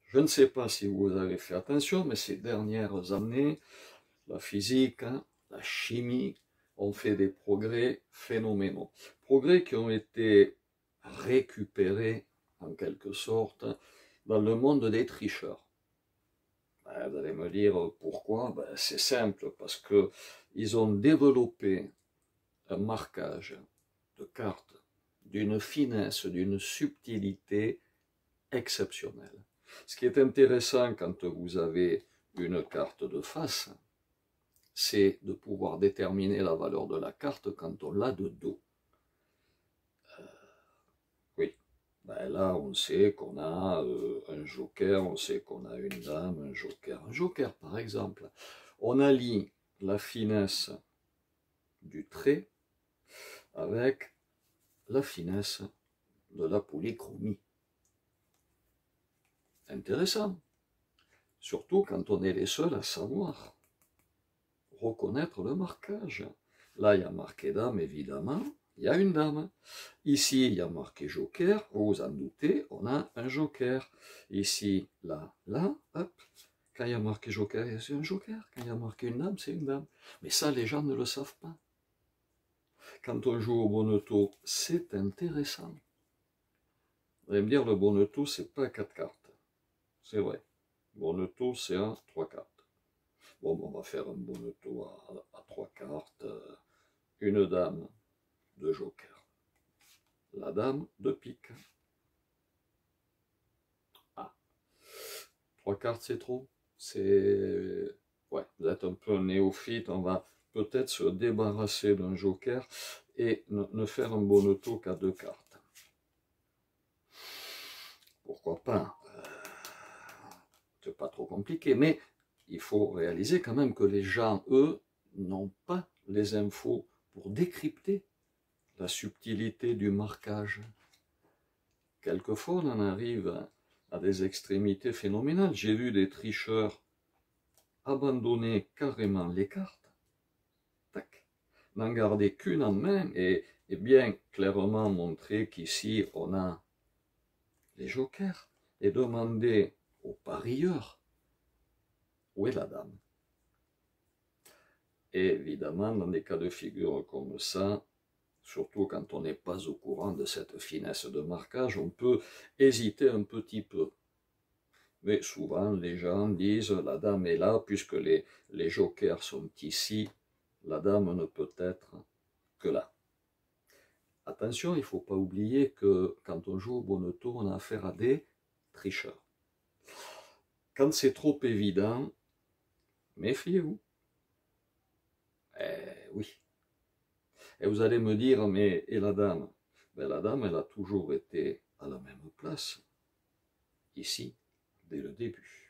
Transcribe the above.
Je ne sais pas si vous avez fait attention, mais ces dernières années, la physique, la chimie ont fait des progrès phénoménaux. Progrès qui ont été récupérés, en quelque sorte, dans le monde des tricheurs. Vous allez me dire pourquoi? C'est simple, parce qu'ils ont développé un marquage de cartes d'une finesse, d'une subtilité exceptionnelle. Ce qui est intéressant quand vous avez une carte de face, c'est de pouvoir déterminer la valeur de la carte quand on l'a de dos. Oui, là on sait qu'on a un joker, on sait qu'on a une dame, un joker. Un joker par exemple, on allie la finesse du trait avec la finesse de la polychromie. Intéressant, surtout quand on est les seuls à savoir reconnaître le marquage. Là, il y a marqué dame, évidemment, il y a une dame. Ici, il y a marqué joker, vous vous en doutez, on a un joker. Ici, là, hop, quand il y a marqué joker, c'est un joker. Quand il y a marqué une dame, c'est une dame. Mais ça, les gens ne le savent pas. Quand on joue au bonneteau, c'est intéressant. Vous allez me dire, le bonneteau, c'est pas 4 cartes. C'est vrai. Bonneteau, c'est à 3 cartes. Bon, on va faire un bonneteau à 3 cartes. Une dame de joker. La dame de pique. Ah, 3 cartes, c'est trop. C'est... Ouais, vous êtes un peu un néophyte. On va peut-être se débarrasser d'un joker et ne faire un bonneteau qu'à 2 cartes. Pourquoi pas? C'est pas trop compliqué, mais il faut réaliser quand même que les gens, eux, n'ont pas les infos pour décrypter la subtilité du marquage. Quelquefois, on en arrive à des extrémités phénoménales. J'ai vu des tricheurs abandonner carrément les cartes, tac, n'en garder qu'une en main et bien clairement montrer qu'ici on a les jokers et demander aux parieurs où est la dame. Et évidemment, dans des cas de figure comme ça, surtout quand on n'est pas au courant de cette finesse de marquage, on peut hésiter un petit peu. Mais souvent, les gens disent, la dame est là, puisque les jokers sont ici, la dame ne peut être que là. Attention, il ne faut pas oublier que quand on joue au bonneteau, on a affaire à des tricheurs. Quand c'est trop évident, méfiez-vous. Oui. Et vous allez me dire, mais et la dame? La dame, elle a toujours été à la même place, ici, dès le début.